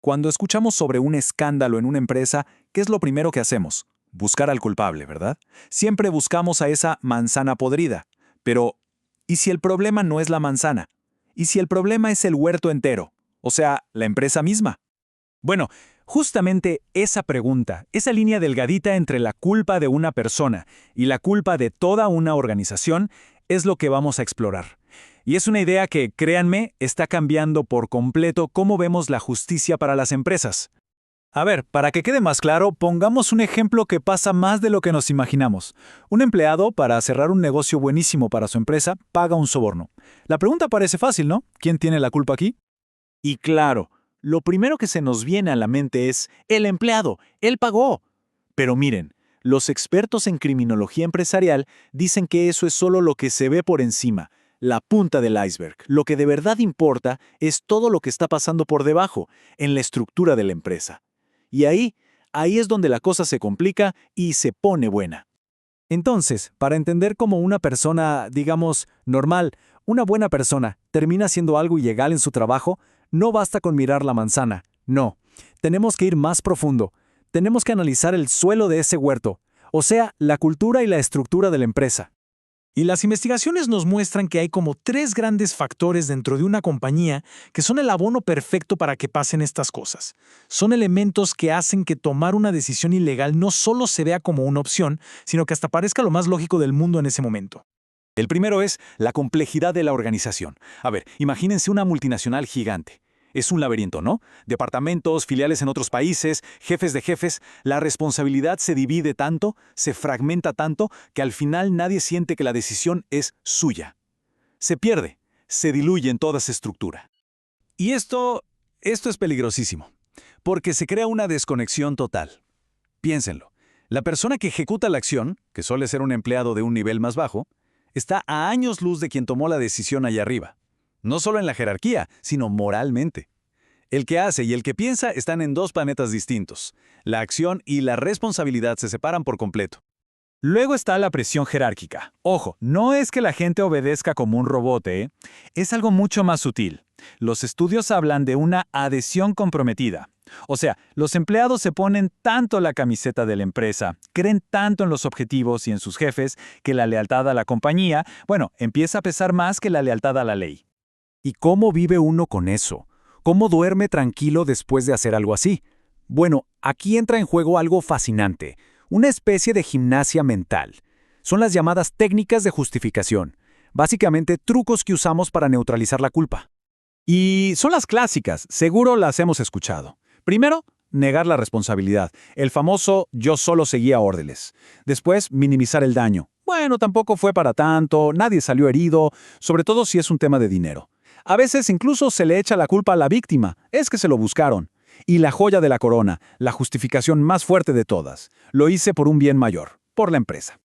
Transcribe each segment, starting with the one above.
Cuando escuchamos sobre un escándalo en una empresa, ¿qué es lo primero que hacemos? Buscar al culpable, ¿verdad? Siempre buscamos a esa manzana podrida. Pero, ¿y si el problema no es la manzana? ¿Y si el problema es el huerto entero? O sea, la empresa misma. Bueno, justamente esa pregunta, esa línea delgadita entre la culpa de una persona y la culpa de toda una organización, es lo que vamos a explorar. Y es una idea que, créanme, está cambiando por completo cómo vemos la justicia para las empresas. A ver, para que quede más claro, pongamos un ejemplo que pasa más de lo que nos imaginamos. Un empleado, para cerrar un negocio buenísimo para su empresa, paga un soborno. La pregunta parece fácil, ¿no? ¿Quién tiene la culpa aquí? Y claro, lo primero que se nos viene a la mente es el empleado, él pagó. Pero miren, los expertos en criminología empresarial dicen que eso es solo lo que se ve por encima, la punta del iceberg. Lo que de verdad importa es todo lo que está pasando por debajo, en la estructura de la empresa. Y ahí es donde la cosa se complica y se pone buena. Entonces, para entender cómo una persona, digamos, normal, una buena persona, termina haciendo algo ilegal en su trabajo, no basta con mirar la manzana, no. Tenemos que ir más profundo. Tenemos que analizar el suelo de ese huerto, o sea, la cultura y la estructura de la empresa. Y las investigaciones nos muestran que hay como 3 grandes factores dentro de una compañía que son el abono perfecto para que pasen estas cosas. Son elementos que hacen que tomar una decisión ilegal no solo se vea como una opción, sino que hasta parezca lo más lógico del mundo en ese momento. El primero es la complejidad de la organización. A ver, imagínense una multinacional gigante. Es un laberinto, ¿no? Departamentos, filiales en otros países, jefes de jefes. La responsabilidad se divide tanto, se fragmenta tanto, que al final nadie siente que la decisión es suya. Se pierde, se diluye en toda esa estructura. Y esto es peligrosísimo, porque se crea una desconexión total. Piénsenlo. La persona que ejecuta la acción, que suele ser un empleado de un nivel más bajo, está a años luz de quien tomó la decisión allá arriba. No solo en la jerarquía, sino moralmente. El que hace y el que piensa están en 2 planetas distintos. La acción y la responsabilidad se separan por completo. Luego está la presión jerárquica. Ojo, no es que la gente obedezca como un robot, ¿eh? Es algo mucho más sutil. Los estudios hablan de una adhesión comprometida. O sea, los empleados se ponen tanto la camiseta de la empresa, creen tanto en los objetivos y en sus jefes, que la lealtad a la compañía, empieza a pesar más que la lealtad a la ley. ¿Y cómo vive uno con eso? ¿Cómo duerme tranquilo después de hacer algo así? Bueno, aquí entra en juego algo fascinante, una especie de gimnasia mental. Son las llamadas técnicas de justificación, básicamente trucos que usamos para neutralizar la culpa. Y son las clásicas, seguro las hemos escuchado. Primero, negar la responsabilidad, el famoso yo solo seguía órdenes. Después, minimizar el daño. Bueno, tampoco fue para tanto, nadie salió herido, sobre todo si es un tema de dinero. A veces incluso se le echa la culpa a la víctima, es que se lo buscaron. Y la joya de la corona, la justificación más fuerte de todas, lo hice por un bien mayor, por la empresa.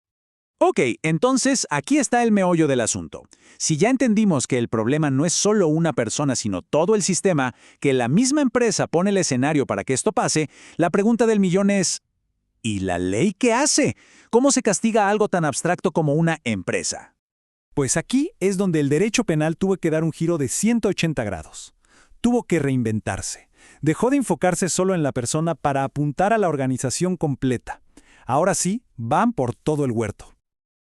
Ok, entonces aquí está el meollo del asunto. Si ya entendimos que el problema no es solo una persona, sino todo el sistema, que la misma empresa pone el escenario para que esto pase, la pregunta del millón es, ¿y la ley qué hace? ¿Cómo se castiga algo tan abstracto como una empresa? Pues aquí es donde el derecho penal tuvo que dar un giro de 180 grados. Tuvo que reinventarse. Dejó de enfocarse solo en la persona para apuntar a la organización completa. Ahora sí, van por todo el huerto.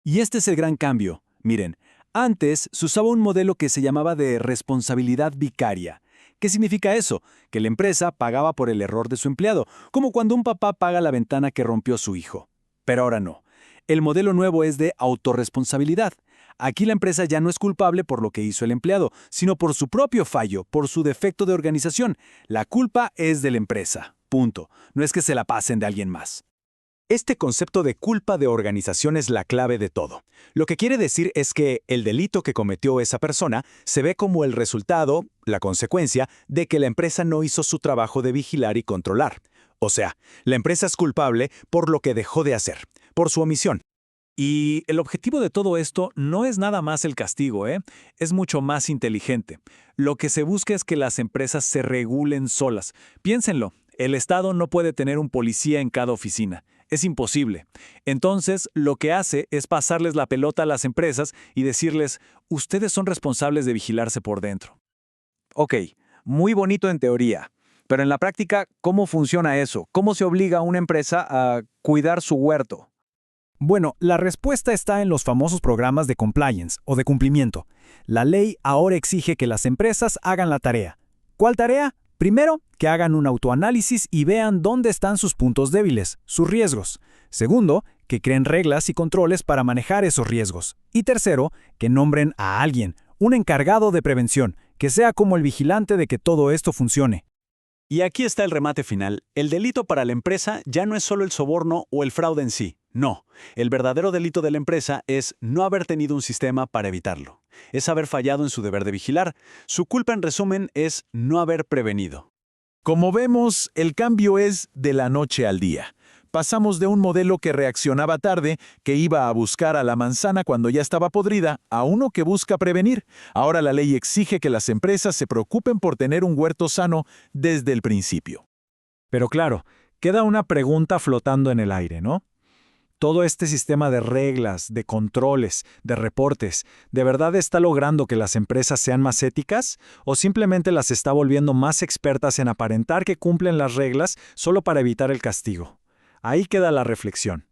Y este es el gran cambio. Miren, antes se usaba un modelo que se llamaba de responsabilidad vicaria. ¿Qué significa eso? Que la empresa pagaba por el error de su empleado, como cuando un papá paga la ventana que rompió su hijo. Pero ahora no. El modelo nuevo es de autorresponsabilidad. Aquí la empresa ya no es culpable por lo que hizo el empleado, sino por su propio fallo, por su defecto de organización. La culpa es de la empresa. Punto. No es que se la pasen de alguien más. Este concepto de culpa de organización es la clave de todo. Lo que quiere decir es que el delito que cometió esa persona se ve como el resultado, la consecuencia, de que la empresa no hizo su trabajo de vigilar y controlar. O sea, la empresa es culpable por lo que dejó de hacer, por su omisión. Y el objetivo de todo esto no es nada más el castigo, ¿eh? Es mucho más inteligente. Lo que se busca es que las empresas se regulen solas. Piénsenlo, el Estado no puede tener un policía en cada oficina. Es imposible. Entonces, lo que hace es pasarles la pelota a las empresas y decirles, ustedes son responsables de vigilarse por dentro. Ok, muy bonito en teoría. Pero en la práctica, ¿cómo funciona eso? ¿Cómo se obliga a una empresa a cuidar su huerto? Bueno, la respuesta está en los famosos programas de compliance o de cumplimiento. La ley ahora exige que las empresas hagan la tarea. ¿Cuál tarea? Primero, que hagan un autoanálisis y vean dónde están sus puntos débiles, sus riesgos. Segundo, que creen reglas y controles para manejar esos riesgos. Y tercero, que nombren a alguien, un encargado de prevención, que sea como el vigilante de que todo esto funcione. Y aquí está el remate final. El delito para la empresa ya no es solo el soborno o el fraude en sí. No, el verdadero delito de la empresa es no haber tenido un sistema para evitarlo. Es haber fallado en su deber de vigilar. Su culpa, en resumen, es no haber prevenido. Como vemos, el cambio es de la noche al día. Pasamos de un modelo que reaccionaba tarde, que iba a buscar a la manzana cuando ya estaba podrida, a uno que busca prevenir. Ahora la ley exige que las empresas se preocupen por tener un huerto sano desde el principio. Pero claro, queda una pregunta flotando en el aire, ¿no? Todo este sistema de reglas, de controles, de reportes, ¿de verdad está logrando que las empresas sean más éticas? ¿O simplemente las está volviendo más expertas en aparentar que cumplen las reglas solo para evitar el castigo? Ahí queda la reflexión.